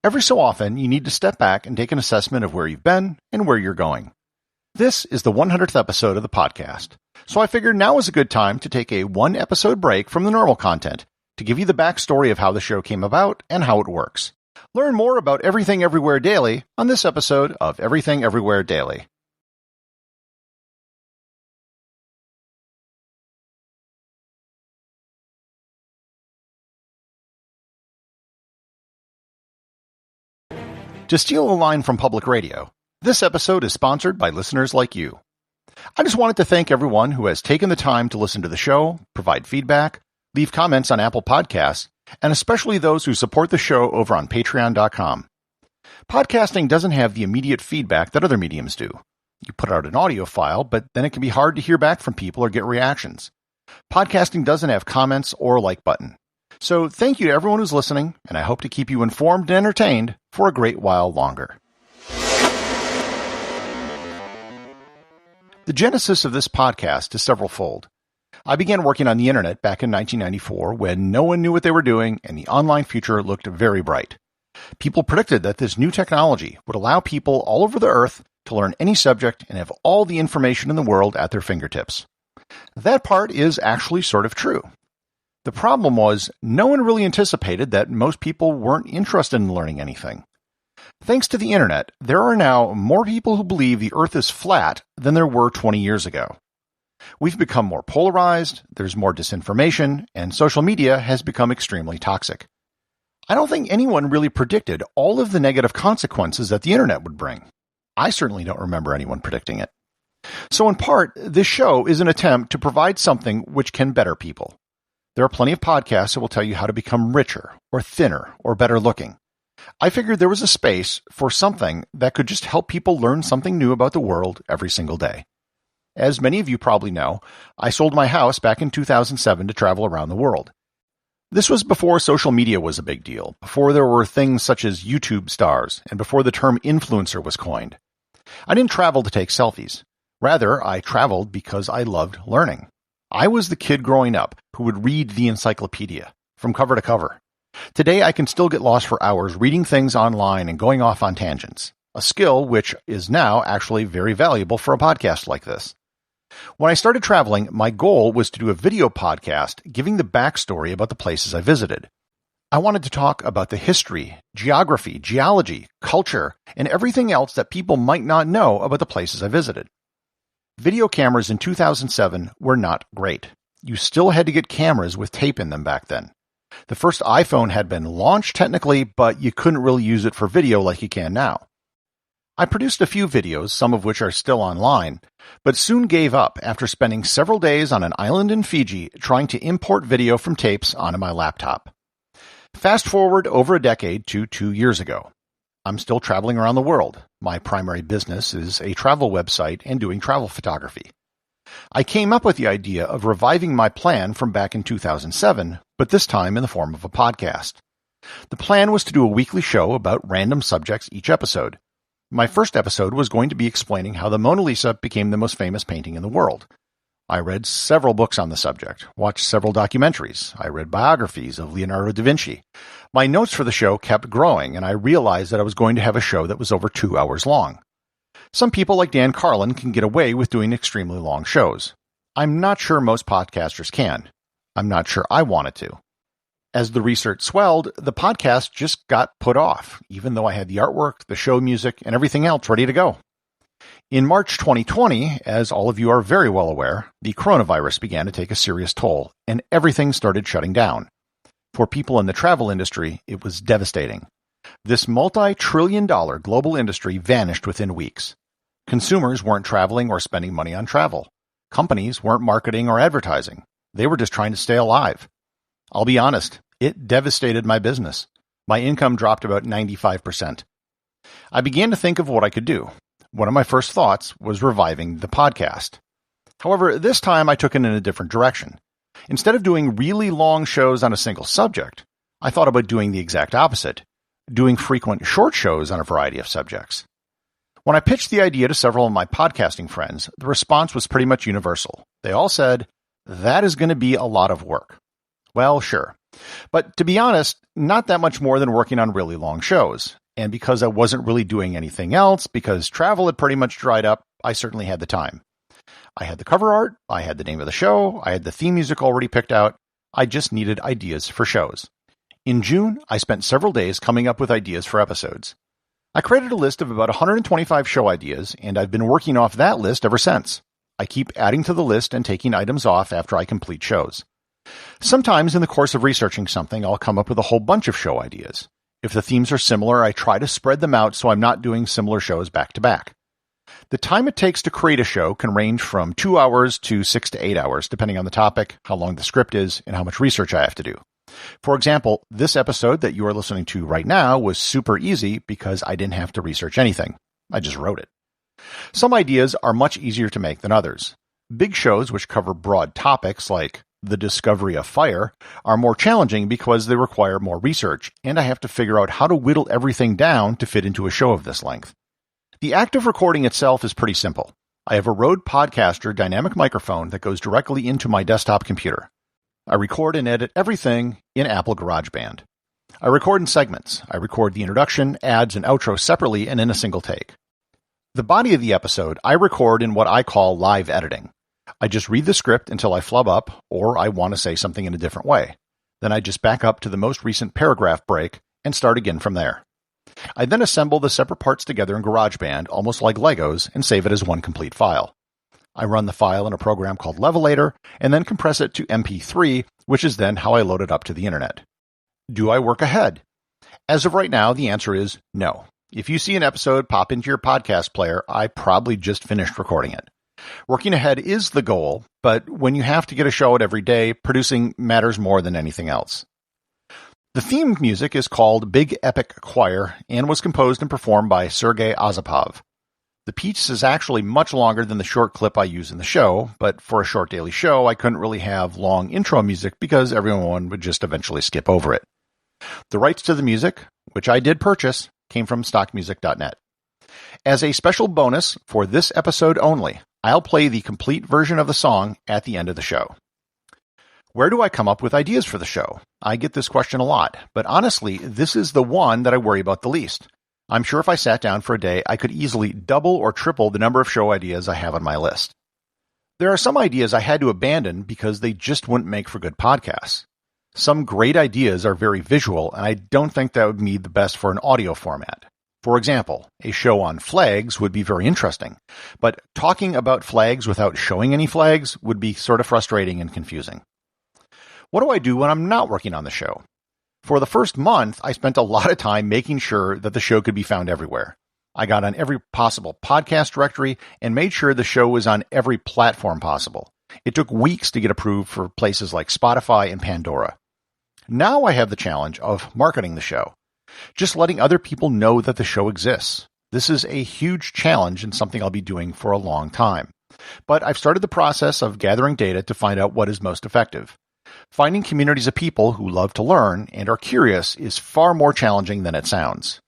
Every so often, you need to step back and take an assessment of where you've been and where you're going. This is the 100th episode of the podcast, so I figured now is a good time to take a one-episode break from the normal content to give you the backstory of how the show came about and how it works. Learn more about Everything Everywhere Daily on this episode of Everything Everywhere Daily. To steal a line from public radio, this episode is sponsored by listeners like you. I just wanted to thank everyone who has taken the time to listen to the show, provide feedback, leave comments on Apple Podcasts, and especially those who support the show over on Patreon.com. Podcasting doesn't have the immediate feedback that other mediums do. You put out an audio file, but then it can be hard to hear back from people or get reactions. Podcasting doesn't have comments or like button. So thank you to everyone who's listening, and I hope to keep you informed and entertained for a great while longer. The genesis of this podcast is several-fold. I began working on the internet back in 1994 when no one knew what they were doing and the online future looked very bright. People predicted that this new technology would allow people all over the earth to learn any subject and have all the information in the world at their fingertips. That part is actually sort of true. The problem was, no one really anticipated that most people weren't interested in learning anything. Thanks to the internet, there are now more people who believe the Earth is flat than there were 20 years ago. We've become more polarized, there's more disinformation, and social media has become extremely toxic. I don't think anyone really predicted all of the negative consequences that the internet would bring. I certainly don't remember anyone predicting it. So in part, this show is an attempt to provide something which can better people. There are plenty of podcasts that will tell you how to become richer, or thinner, or better looking. I figured there was a space for something that could just help people learn something new about the world every single day. As many of you probably know, I sold my house back in 2007 to travel around the world. This was before social media was a big deal, before there were things such as YouTube stars, and before the term influencer was coined. I didn't travel to take selfies. Rather, I traveled because I loved learning. I was the kid growing up who would read the encyclopedia from cover to cover. Today, I can still get lost for hours reading things online and going off on tangents, a skill which is now actually very valuable for a podcast like this. When I started traveling, my goal was to do a video podcast giving the backstory about the places I visited. I wanted to talk about the history, geography, geology, culture, and everything else that people might not know about the places I visited. Video cameras in 2007 were not great. You still had to get cameras with tape in them back then. The first iPhone had been launched technically, but you couldn't really use it for video like you can now. I produced a few videos, some of which are still online, but soon gave up after spending several days on an island in Fiji trying to import video from tapes onto my laptop. Fast forward over a decade to 2 years ago. I'm still traveling around the world. My primary business is a travel website and doing travel photography. I came up with the idea of reviving my plan from back in 2007, but this time in the form of a podcast. The plan was to do a weekly show about random subjects each episode. My first episode was going to be explaining how the Mona Lisa became the most famous painting in the world. I read several books on the subject, watched several documentaries. I read biographies of Leonardo da Vinci. My notes for the show kept growing, and I realized that I was going to have a show that was over 2 hours long. Some people like Dan Carlin can get away with doing extremely long shows. I'm not sure most podcasters can. I'm not sure I wanted to. As the research swelled, the podcast just got put off, even though I had the artwork, the show music, and everything else ready to go. In March 2020, as all of you are very well aware, the coronavirus began to take a serious toll, and everything started shutting down. For people in the travel industry, it was devastating. This multi-trillion-dollar global industry vanished within weeks. Consumers weren't traveling or spending money on travel. Companies weren't marketing or advertising. They were just trying to stay alive. I'll be honest, it devastated my business. My income dropped about 95%. I began to think of what I could do. One of my first thoughts was reviving the podcast. However, this time I took it in a different direction. Instead of doing really long shows on a single subject, I thought about doing the exact opposite, doing frequent short shows on a variety of subjects. When I pitched the idea to several of my podcasting friends, the response was pretty much universal. They all said, "That is going to be a lot of work." Well, sure. But to be honest, not that much more than working on really long shows. And because I wasn't really doing anything else, because travel had pretty much dried up, I certainly had the time. I had the cover art, I had the name of the show, I had the theme music already picked out. I just needed ideas for shows. In June, I spent several days coming up with ideas for episodes. I created a list of about 125 show ideas, and I've been working off that list ever since. I keep adding to the list and taking items off after I complete shows. Sometimes in the course of researching something, I'll come up with a whole bunch of show ideas. If the themes are similar, I try to spread them out so I'm not doing similar shows back to back. The time it takes to create a show can range from 2 hours to 6 to 8 hours, depending on the topic, how long the script is, and how much research I have to do. For example, this episode that you are listening to right now was super easy because I didn't have to research anything. I just wrote it. Some ideas are much easier to make than others. Big shows which cover broad topics like the discovery of fire are more challenging because they require more research, and I have to figure out how to whittle everything down to fit into a show of this length. The act of recording itself is pretty simple. I have a Rode Podcaster dynamic microphone that goes directly into my desktop computer. I record and edit everything in Apple GarageBand. I record in segments. I record the introduction, ads, and outro separately and in a single take. The body of the episode I record in what I call live editing. I just read the script until I flub up or I want to say something in a different way. Then I just back up to the most recent paragraph break and start again from there. I then assemble the separate parts together in GarageBand, almost like Legos, and save it as one complete file. I run the file in a program called Levelator, and then compress it to MP3, which is then how I load it up to the internet. Do I work ahead? As of right now, the answer is no. If you see an episode pop into your podcast player, I probably just finished recording it. Working ahead is the goal, but when you have to get a show out every day, producing matters more than anything else. The theme music is called Big Epic Choir and was composed and performed by Sergei Azapov. The piece is actually much longer than the short clip I use in the show, but for a short daily show, I couldn't really have long intro music because everyone would just eventually skip over it. The rights to the music, which I did purchase, came from stockmusic.net. As a special bonus for this episode only, I'll play the complete version of the song at the end of the show. Where do I come up with ideas for the show? I get this question a lot, but honestly, this is the one that I worry about the least. I'm sure if I sat down for a day, I could easily double or triple the number of show ideas I have on my list. There are some ideas I had to abandon because they just wouldn't make for good podcasts. Some great ideas are very visual, and I don't think that would be the best for an audio format. For example, a show on flags would be very interesting, but talking about flags without showing any flags would be sort of frustrating and confusing. What do I do when I'm not working on the show? For the first month, I spent a lot of time making sure that the show could be found everywhere. I got on every possible podcast directory and made sure the show was on every platform possible. It took weeks to get approved for places like Spotify and Pandora. Now I have the challenge of marketing the show, just letting other people know that the show exists. This is a huge challenge and something I'll be doing for a long time. But I've started the process of gathering data to find out what is most effective. Finding communities of people who love to learn and are curious is far more challenging than it sounds.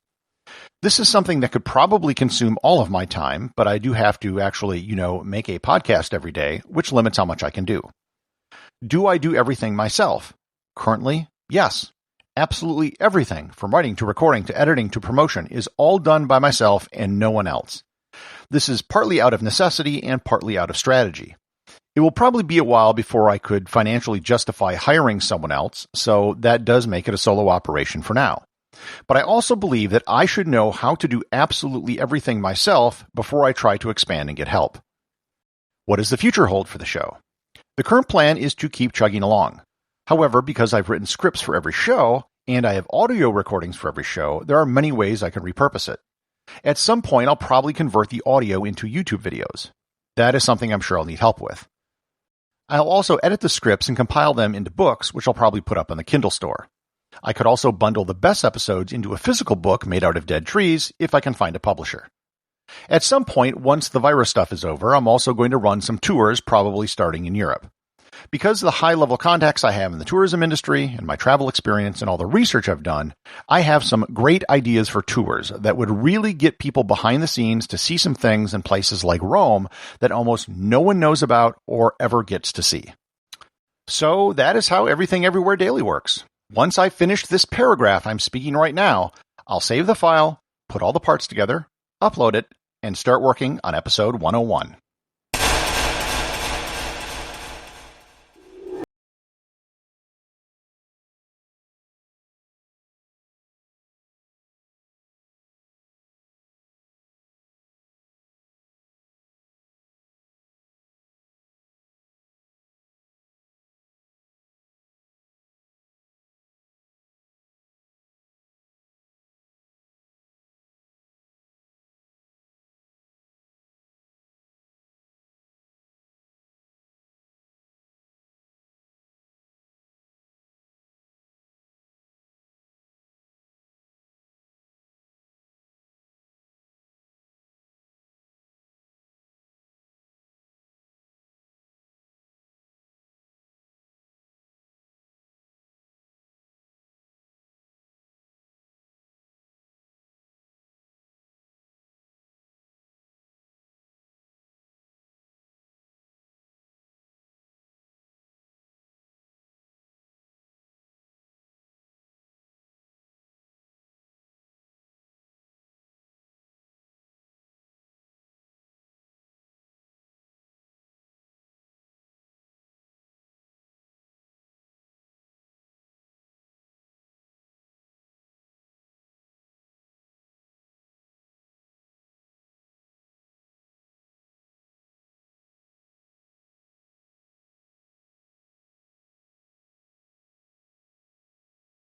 This is something that could probably consume all of my time, but I do have to actually, make a podcast every day, which limits how much I can do. Do I do everything myself? Currently, yes. Absolutely everything, from writing to recording to editing to promotion, is all done by myself and no one else. This is partly out of necessity and partly out of strategy. It will probably be a while before I could financially justify hiring someone else, so that does make it a solo operation for now. But I also believe that I should know how to do absolutely everything myself before I try to expand and get help. What does the future hold for the show? The current plan is to keep chugging along. However, because I've written scripts for every show, and I have audio recordings for every show, there are many ways I can repurpose it. At some point, I'll probably convert the audio into YouTube videos. That is something I'm sure I'll need help with. I'll also edit the scripts and compile them into books, which I'll probably put up on the Kindle store. I could also bundle the best episodes into a physical book made out of dead trees if I can find a publisher. At some point, once the virus stuff is over, I'm also going to run some tours, probably starting in Europe. Because of the high-level contacts I have in the tourism industry and my travel experience and all the research I've done, I have some great ideas for tours that would really get people behind the scenes to see some things in places like Rome that almost no one knows about or ever gets to see. So that is how Everything Everywhere Daily works. Once I've finished this paragraph I'm speaking right now, I'll save the file, put all the parts together, upload it, and start working on episode 101.